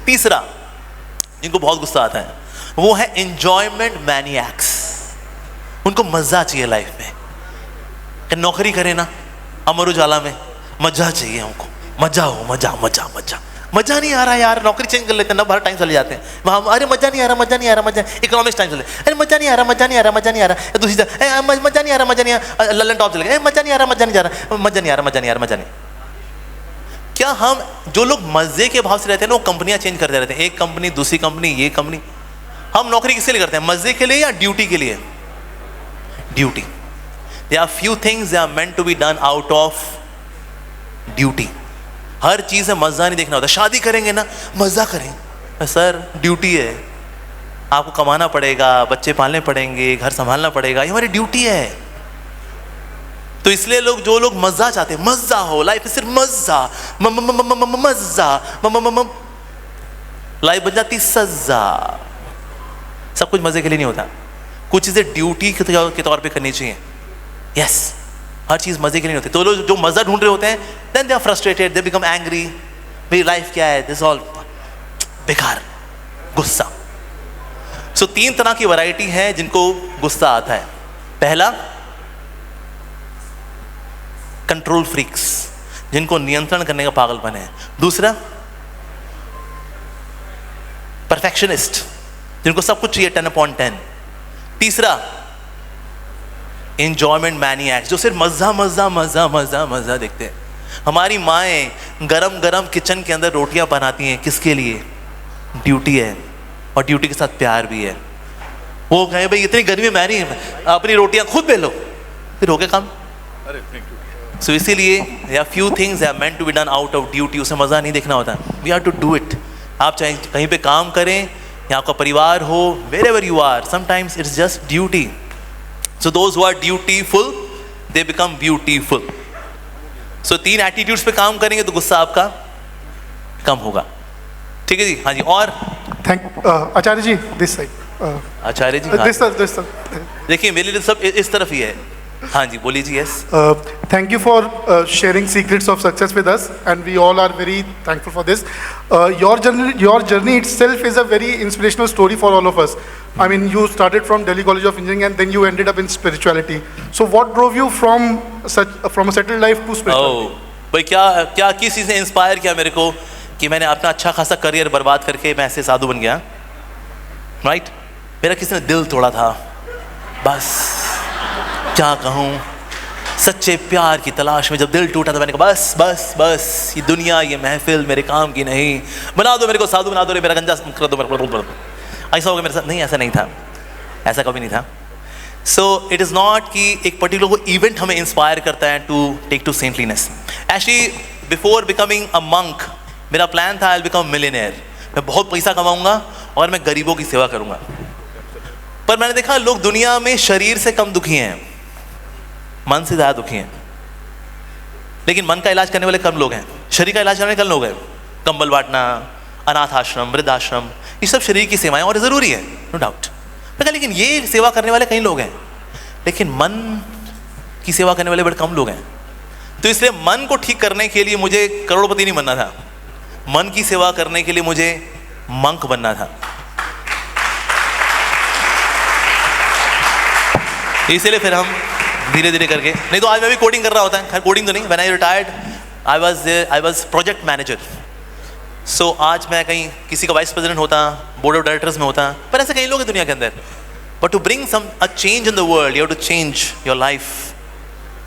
तीसरा जिनको बहुत गुस्सा आता है वो है एंजॉयमेंट मैनिएक्स। उनको मजा चाहिए लाइफ में। नौकरी करे ना अमर उजाला में, मजा चाहिए हमको, मजा हो, मजा मजा मजा। मजा नहीं आ रहा यार, नौकरी चेंज कर लेते हैं ना, बाहर टाइम चले जाते हैं वहाँ, अरे मजा नहीं आ रहा, मजा नहीं आ रहा, मजा। इकोनॉमिक्स टाइम चले, अरे मजा नहीं आ रहा, मजा नहीं आ रहा, मजा नहीं आ रहा। दूसरी जगह मजा नहीं आ रहा, मजा नहीं आ रहा। ललन टॉप चले गए, मजा नहीं आ रहा, मजा नहीं आ रहा, मजा नहीं आ रहा, मजा नहीं आ रहा, मजा नहीं। क्या हम जो लोग मजे के भाव से रहते हैं ना वो कंपनियां चेंज करते रहते हैं, एक कंपनी दूसरी कंपनी, ये कंपनी। हम नौकरी किसके लिए करते हैं, मजे के लिए या ड्यूटी के लिए? Duty. There are few things that are meant to be done out of duty. हर चीज में मजा नहीं देखना होता। शादी करेंगे ना मजा करेंगे, सर ड्यूटी है, आपको कमाना पड़ेगा, बच्चे पालने पड़ेंगे, घर संभालना पड़ेगा, ये हमारी ड्यूटी है। तो इसलिए जो लोग मजा चाहते हैं, मजा हो लाइफ, सिर्फ मजा मजा, लाइफ बन जाती सजा। सब कुछ मजे के लिए नहीं होता, कुछ चीजें ड्यूटी के तौर पे करनी चाहिए। यस, हर चीज मजे के लिए नहीं होती। तो लोग जो मजा ढूंढ रहे होते हैं, then they are frustrated, they become angry, मेरी लाइफ क्या है, दिस ऑल बेकार, गुस्सा। सो 3 तरह की वैरायटी है जिनको गुस्सा आता है। पहला, कंट्रोल फ्रीक्स, जिनको नियंत्रण करने का पागलपन है। दूसरा, परफेक्शनिस्ट, जिनको सब कुछ चाहिए 10/10। तीसरा, एंजॉयमेंट मैनिएक्स, जो सिर्फ मजा मजा मजा मजा मजा देखते हैं। हमारी माएँ गरम गरम किचन के अंदर रोटियां बनाती हैं, किसके लिए? ड्यूटी है, और ड्यूटी के साथ प्यार भी है। वो कहे भाई इतनी गर्मी में मैं नहीं, अपनी रोटियां खुद बेलो, फिर हो गया काम। सो इसीलिए there are few things that are meant to be done out of duty, उसे मजा नहीं देखना होता, we have to do it। आप चाहे कहीं पे काम करें या आपका परिवार हो, wherever you are, sometimes it's just duty। So those who are dutiful, they become beautiful। So 3 attitudes पे काम करेंगे तो गुस्सा आपका कम होगा। ठीक है जी, हाँ जी। और Acharya ji this side, Acharya ji this देखिए मेरे लिए सब इस तरफ ही है। हाँ जी बोलिए जी। Yes, thank you for sharing secrets of success with us, and we all are very thankful for this। Your journey itself is a very inspirational story for all of us। I mean, you started from Delhi College of Engineering and then you ended up in spirituality। So what drove you from a settled life to spirituality? भाई क्या किस चीज़ ने inspire किया मेरे को कि मैंने अपना अच्छा खासा करियर बर्बाद करके मैं ऐसे साधु बन गया? राइट, मेरा किसी ने दिल तोड़ा था, बस क्या कहूँ, सच्चे प्यार की तलाश में जब दिल टूटा तो मैंने कहा बस बस बस, ये दुनिया ये महफिल मेरे काम की नहीं, बना दो मेरे को साधु, बना दो, मेरा गंजा कर दो। ऐसा हो गया मेरे साथ? नहीं, ऐसा नहीं था, ऐसा कभी नहीं था। सो इट इज़ नॉट कि एक पर्टिकुलर को इवेंट हमें इंस्पायर करता है to take to saintliness. Actually before becoming a monk मेरा प्लान था आई विल बिकम मिलियनेयर, मैं बहुत पैसा कमाऊंगा और मैं गरीबों की सेवा करूंगा। पर मैंने देखा लोग दुनिया में शरीर से कम दुखी हैं, मन से ज़्यादा दुखी हैं। लेकिन मन का इलाज करने वाले कम लोग हैं, शरीर का इलाज करने वाले कम लोग हैं। कंबल बांटना, अनाथ आश्रम, वृद्धाश्रम, ये सब शरीर की सेवाएं और ज़रूरी है, नो डाउट। लेकिन ये सेवा करने वाले कई लोग हैं, लेकिन मन की सेवा करने वाले बड़े कम लोग हैं। तो इसलिए मन को ठीक करने के लिए मुझे करोड़पति नहीं बनना था, मन की सेवा करने के लिए मुझे मंक बनना था। इसीलिए फिर हम धीरे धीरे करके, नहीं तो आज मैं भी कोडिंग कर रहा होता है, खैर कोडिंग तो नहीं, when I retired I was project manager. So आज मैं कहीं किसी का वाइस प्रेसिडेंट होता, बोर्ड ऑफ डायरेक्टर्स में होता, पर ऐसे कई लोग हैं दुनिया के अंदर। But to bring a change in the world, you have to change your life.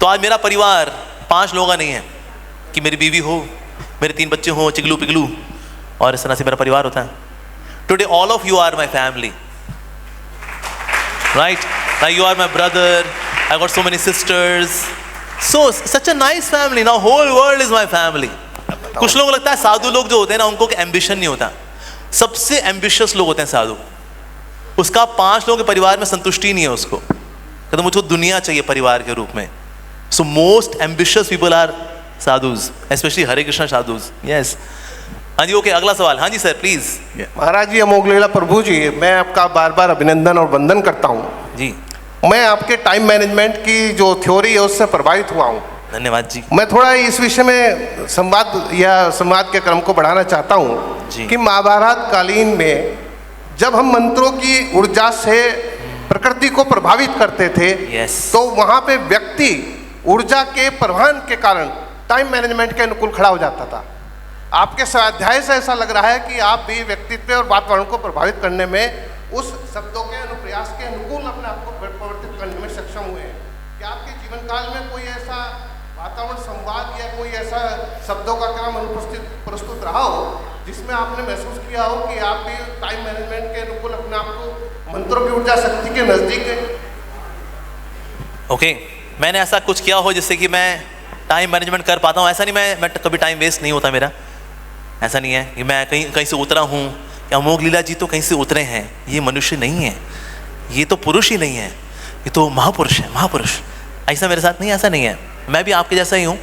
तो आज मेरा परिवार 5 लोगों का नहीं है कि मेरी बीवी हो, मेरे 3 बच्चे हो, चिगलू पिगलू, और इस तरह से मेरा परिवार होता है। Today all of you are my family, right? Now you are my brother, I got so many sisters, so such a nice family, now whole world is my family। कुछ लोगों को लगता है साधु लोग जो होते हैं ना उनको एम्बिशन नहीं होता, सबसे एम्बिशियस लोग होते हैं साधु। उसका 5 लोगों के परिवार में संतुष्टि नहीं है, उसको कहते मुझको दुनिया चाहिए परिवार के रूप में। So most ambitious people are sadhus, specially Hare Krishna sadhus. Yes, हाँ जी, ओके, अगला सवाल। हाँ जी सर प्लीज। महाराज जी, अमोघ लीला प्रभु जी, मैं आपका बार बार अभिनंदन और वंदन करता हूँ जी। मैं आपके टाइम मैनेजमेंट की जो थ्योरी है उससे प्रभावित हुआ हूँ। धन्यवाद जी। मैं थोड़ा इस विषय में संवाद के क्रम को बढ़ाना चाहता हूँ जी। कि महाभारत कालीन में जब हम मंत्रों की ऊर्जा से प्रकृति को प्रभावित करते थे, Yes. तो वहाँ पे व्यक्ति ऊर्जा के प्रवाहन के कारण टाइम मैनेजमेंट के अनुकूल खड़ा हो जाता था। आपके स्वाध्याय से ऐसा लग रहा है कि आप भी व्यक्तित्व और वातावरण को प्रभावित करने में उस शब्दों के अनुप्रयास के अनुकूल अपने आप को परिवर्तित करने में सक्षम हुए हैं। क्या आपके जीवन काल में कोई ऐसा वातावरण संवाद या कोई ऐसा शब्दों का क्रम प्रस्तुत रहा हो जिसमें आपने महसूस किया हो कि आप भी टाइम मैनेजमेंट के अनुकूल अपने आप को मंत्रों की ऊर्जा शक्ति के नजदीक है? ओके, मैंने ऐसा कुछ किया हो जिससे कि मैं टाइम मैनेजमेंट कर पाता हूँ? ऐसा नहीं, मैं कभी टाइम वेस्ट नहीं होता मेरा। ऐसा नहीं है कि मैं कहीं से उतरा हूँ या अमोघ लीला जी तो कहीं से उतरे हैं। ये मनुष्य नहीं है, ये तो पुरुष ही नहीं है, ये तो महापुरुष है, महापुरुष। ऐसा मेरे साथ नहीं, ऐसा नहीं है। मैं भी आपके जैसा ही हूँ।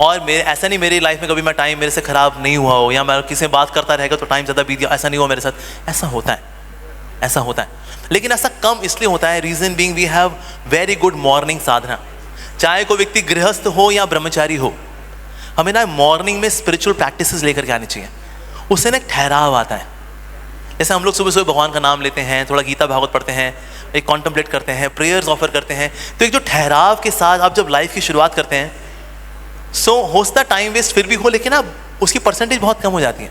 और मेरे ऐसा नहीं मेरी लाइफ में कभी मैं टाइम मेरे से ख़राब नहीं हुआ हो या मैं किसी से बात करता रहेगा तो टाइम ज़्यादा बीत गया, ऐसा नहीं हुआ मेरे साथ। ऐसा होता है, ऐसा होता है, लेकिन ऐसा कम इसलिए होता है, reason being we have very good morning sadhana. चाहे कोई व्यक्ति गृहस्थ हो या ब्रह्मचारी हो, हमें ना मॉर्निंग में स्पिरिचुअल प्रैक्टिसेस लेकर के आनी चाहिए। उससे ना एक ठहराव आता है। जैसे हम लोग सुबह सुबह भगवान का नाम लेते हैं, थोड़ा गीता भागवत पढ़ते हैं, एक कॉन्टम्पलेट करते हैं, प्रेयर्स ऑफर करते हैं, तो एक जो ठहराव के साथ आप जब लाइफ की शुरुआत करते हैं, हो सकता टाइम वेस्ट फिर भी हो, लेकिन अब उसकी परसेंटेज बहुत कम हो जाती है।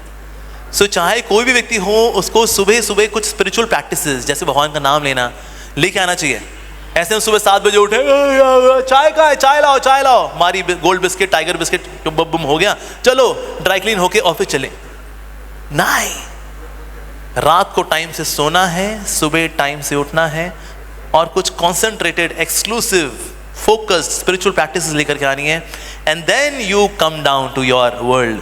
चाहे कोई भी व्यक्ति हो, उसको सुबह सुबह कुछ स्पिरिचुअल प्रैक्टिसेस जैसे भगवान का नाम लेना लेके आना चाहिए। ऐसे हम सुबह 7 बजे उठे, चाय का है, चाय लाओ, चाय लाओ, मारी गोल्ड बिस्किट, टाइगर बिस्किट, बम हो गया, चलो ड्राई क्लीन होके ऑफिस चले। नहीं, रात को टाइम से सोना है, सुबह टाइम से उठना है और कुछ concentrated, exclusive, focused spiritual practices लेकर के आनी है। And then you come down to your world.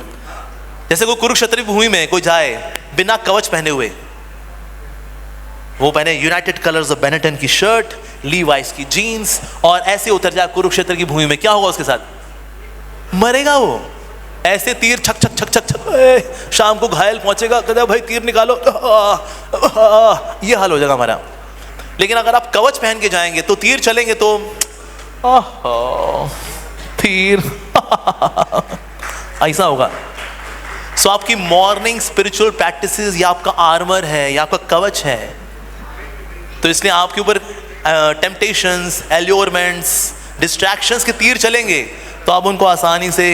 जैसे कोई कुरुक्षेत्र की भूमि में कोई जाए बिना कवच पहने हुए, वो पहने यूनाइटेड कलर्स ऑफ बेनेटन की शर्ट, लीवाइस की जीन्स और ऐसे उतर जाए कुरुक्षेत्र की भूमि में, क्या होगा उसके साथ? मरेगा वो। ऐसे तीर छक छक छक छक छक, शाम को घायल पहुंचेगा, कहता भाई तीर निकालो, ये हाल हो जाएगा हमारा। लेकिन अगर आप कवच पहन के जाएंगे तो तीर चलेंगे तो तीर ऐसा होगा। सो आपकी मॉर्निंग स्पिरिचुअल प्रैक्टिसेस या आपका आर्मर है या आपका कवच है, तो इसलिए आपके ऊपर टेम्पटेशंस, एल्योरमेंट्स, डिस्ट्रैक्शंस के तीर चलेंगे तो आप उनको आसानी से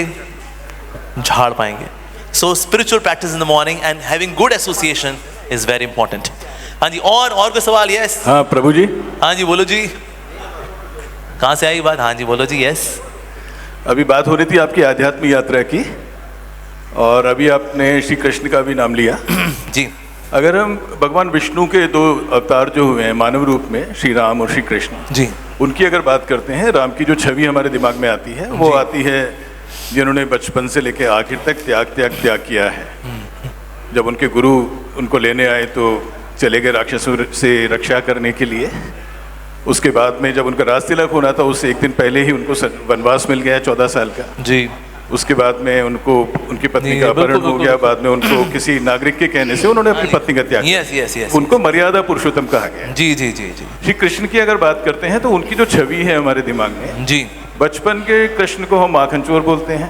झाड़ पाएंगे। सो spiritual practice in the morning and having good association is very important. हाँ जी, और कोई सवाल? यस। हाँ प्रभु जी। हाँ जी बोलो जी, कहाँ से आई बात? हाँ जी बोलो जी। यस। अभी बात हो रही थी आपकी आध्यात्मिक यात्रा की और अभी आपने श्री कृष्ण का भी नाम लिया जी। अगर हम भगवान विष्णु के 2 अवतार जो हुए हैं मानव रूप में, श्री राम और श्री कृष्ण जी, उनकी अगर बात करते हैं, राम की जो छवि हमारे दिमाग में आती है वो आती है जिन्होंने बचपन से लेकर आखिर तक त्याग किया है। जब उनके गुरु उनको लेने आए तो चले गए राक्षसों से रक्षा करने के लिए। उसके बाद में जब उनका राज तिलक होना था उससे 1 दिन पहले ही उनको वनवास मिल गया 14 साल का जी। उसके बाद में उनको उनकी पत्नी का अपहरण हो गया। बाद में उनको किसी नागरिक के कहने से उन्होंने अपनी पत्नी का त्याग किया। Yes yes yes. उनको मर्यादा पुरुषोत्तम कहा गया। जी जी जी जी। श्री कृष्ण की अगर बात करते हैं तो उनकी जो छवि है हमारे दिमाग में जी, बचपन के कृष्ण को हम माखन चोर बोलते हैं,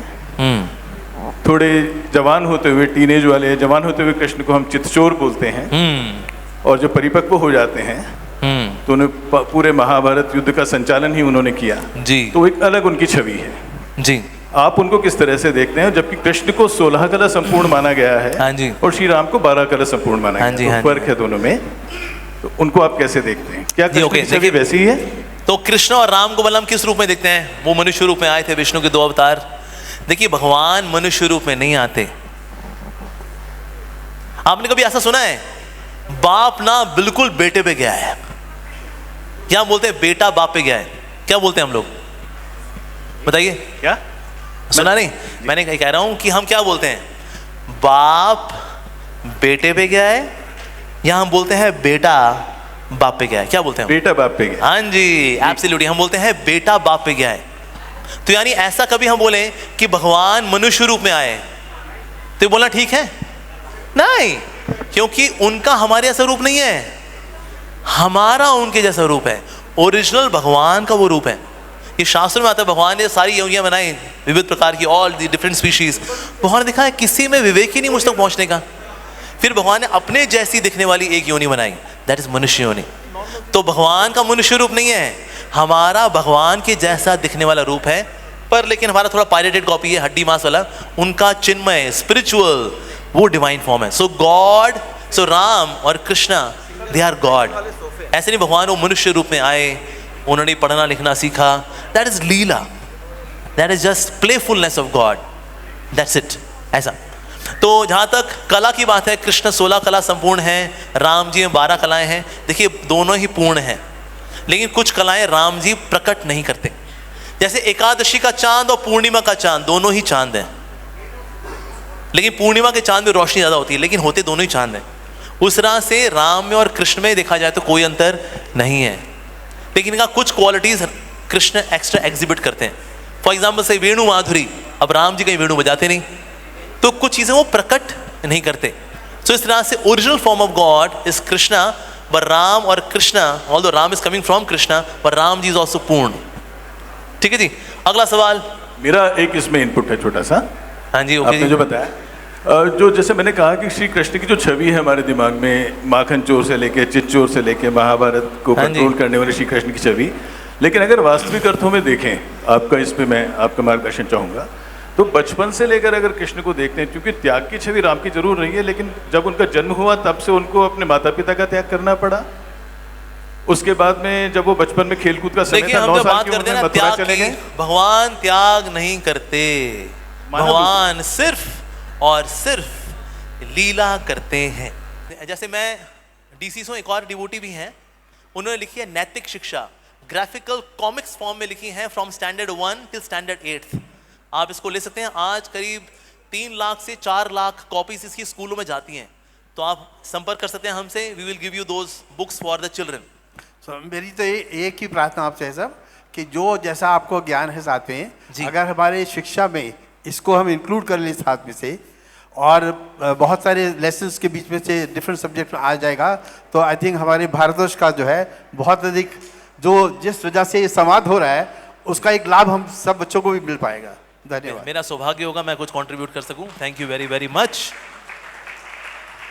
थोड़े जवान होते हुए टीनेज वाले जवान होते हुए कृष्ण को हम चितचोर बोलते हैं, और जो परिपक्व हो जाते हैं तो उन्हें पूरे महाभारत युद्ध का संचालन ही उन्होंने किया जी। तो एक अलग उनकी छवि है जी। आप उनको किस तरह से देखते हैं? जबकि कृष्ण को 16 कला संपूर्ण माना गया है। हाँ जी। और श्री राम को 12 कला संपूर्ण माना हाँ गया जी, है। हाँ तो फर्क है दोनों में, तो उनको आप कैसे देखते हैं? क्या कृष्ण ओके, की छवि वैसी ही है? तो कृष्ण और राम को बलराम किस रूप में देखते हैं? वो मनुष्य रूप में आए थे, विष्णु के 2 अवतार। देखिए भगवान मनुष्य रूप में नहीं आते। आपने कभी ऐसा सुना है बाप ना बिल्कुल बेटे पे गया है? क्या बोलते हैं? बेटा बाप पे गया है। क्या बोलते हैं हम लोग? बताइए। क्या सुना नहीं? मैंने कह रहा हूं कि हम क्या बोलते हैं? बाप बेटे पे गया है, या हम बोलते हैं बेटा बाप पे गया है? क्या बोलते हैं? बेटा बाप पे गया। हाँ जी, एब्सोल्युटली हम बोलते हैं बेटा बाप पे गया है। तो यानी ऐसा कभी हम बोलें कि भगवान मनुष्य रूप में आए तो ये बोलना ठीक है? नहीं, क्योंकि उनका हमारे जैसा रूप नहीं है, हमारा उनके जैसा रूप है। ओरिजिनल भगवान का वो रूप है। ये शास्त्र में आता है भगवान ने सारी योनियां बनाई विविध प्रकार की, ऑल दी डिफरेंट स्पीशीज। भगवान ने देखा है किसी में विवेक ही नहीं मुझ तक पहुंचने का, फिर भगवान ने अपने जैसी दिखने वाली एक योनि बनाई, दैट इज मनुष्य योनि। तो भगवान का मनुष्य रूप नहीं है, हमारा भगवान के जैसा दिखने वाला रूप है, पर लेकिन हमारा थोड़ा पायरेटेड कॉपी है, हड्डी मांस वाला। उनका चिन्मय स्पिरिचुअल वो डिवाइन फॉर्म है। सो गॉड, सो राम और कृष्णा दे आर गॉड। ऐसे नहीं भगवान वो मनुष्य रूप में आए, उन्होंने पढ़ना लिखना सीखा, that is Leela, that is just playfulness of God, that's it. ऐसा तो जहाँ तक कला की बात है, कृष्ण 16 कला संपूर्ण हैं, राम जी में 12 कलाएं हैं। देखिए दोनों ही पूर्ण हैं, लेकिन कुछ कलाएं राम जी प्रकट नहीं करते। जैसे एकादशी का चांद और पूर्णिमा का चांद दोनों ही चांद हैं, लेकिन पूर्णिमा के चांद में रोशनी ज़्यादा होती है, लेकिन होते दोनों ही चांद हैं। उस तरह से राम में और कृष्ण में देखा जाए तो कोई अंतर नहीं है, लेकिन इनका कुछ क्वालिटीज़ कृष्ण एक्स्ट्रा एग्जिबिट करते हैं। फॉर एग्जाम्पल से वेणु माधुरी, अब राम जी कहीं वेणु बजाते नहीं, तो कुछ चीज़ें वो प्रकट नहीं करते। सो इस तरह से original form of god is Krishna, but Ram और Krishna, although Ram is coming from Krishna, but Ram ji is also purna. ठीक है जी, अगला सवाल। मेरा एक इसमें इनपुट है छोटा सा। हाँ जी, आपने जो बताया, जो जैसे मैंने कहा कि श्री कृष्ण की जो छवि है हमारे दिमाग में, माखन चोर से लेके चिच्चोर से लेके महाभारत को हाँ कंट्रोल करने वाले श्री कृष्ण की छवि, लेकिन अगर वास्तविक अर्थों में देखें, आपका इस पे मैं आपका मार्गदर्शन चाहूँगा, तो बचपन से लेकर अगर कृष्ण को देखते हैं, क्योंकि त्याग की छवि राम की जरूर रही है, लेकिन जब उनका जन्म हुआ तब से उनको अपने माता पिता का त्याग करना पड़ा। उसके बाद में जब वो बचपन में खेलकूद का समय था, 9 साल की उम्र में मथुरा चले गए। भगवान त्याग नहीं करते, भगवान सिर्फ और सिर्फ लीला करते हैं। जैसे मैं डीसी से एक और डिवोटी भी हैं, उन्होंने लिखी है नैतिक शिक्षा, ग्राफिकल कॉमिक्स फॉर्म में लिखी है, फ्रॉम स्टैंडर्ड 1 टिल स्टैंडर्ड 8। आप इसको ले सकते हैं। आज करीब 3 लाख से 4 लाख कॉपीज इसकी स्कूलों में जाती हैं, तो आप संपर्क कर सकते हैं हमसे। We will give you those books for the children. मेरी तो एक ही प्रार्थना आपसे है सब, कि जो जैसा आपको ज्ञान है साथ में, जी। अगर हमारे शिक्षा में इसको हम इंक्लूड कर लें साथ में से, और बहुत सारे लेसन्स के बीच में से डिफरेंट सब्जेक्ट में आ जाएगा, तो आई थिंक हमारे भारतवर्ष का जो है बहुत अधिक, जो जिस वजह से ये संवाद हो रहा है, उसका एक लाभ हम सब बच्चों को भी मिल पाएगा। धन्यवाद। मेरा सौभाग्य होगा मैं कुछ कंट्रीब्यूट कर सकूं। Thank you very very much.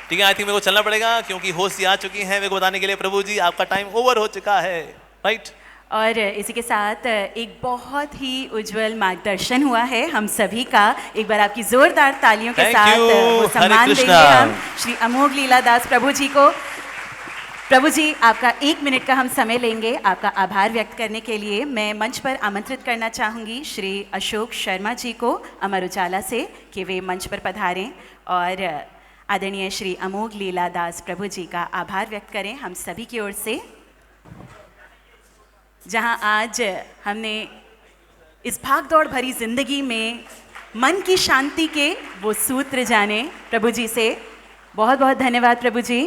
ठीक है, आई थिंक मेरे को चलना पड़ेगा क्योंकि होस्ट आ चुकी हैं मेरे को बताने के लिए, प्रभु जी आपका टाइम ओवर हो चुका है, राइट। और इसी के साथ एक बहुत ही उज्जवल मार्गदर्शन हुआ है हम सभी का। एक बार आपकी जोरदार तालियों के Thank साथ you. वो हरे सम्मान देंगे कृष्णा। हम श्री अमोघ लीलादास प्रभु जी को। प्रभु जी, आपका 1 मिनट का हम समय लेंगे आपका आभार व्यक्त करने के लिए। मैं मंच पर आमंत्रित करना चाहूँगी श्री अशोक शर्मा जी को अमर उजाला से, कि वे मंच पर पधारें और आदरणीय श्री अमोघ लीलादास प्रभु जी का आभार व्यक्त करें हम सभी की ओर से। जहां आज हमने इस भागदौड़ भरी जिंदगी में मन की शांति के वो सूत्र जाने, प्रभु जी से बहुत बहुत धन्यवाद प्रभु जी।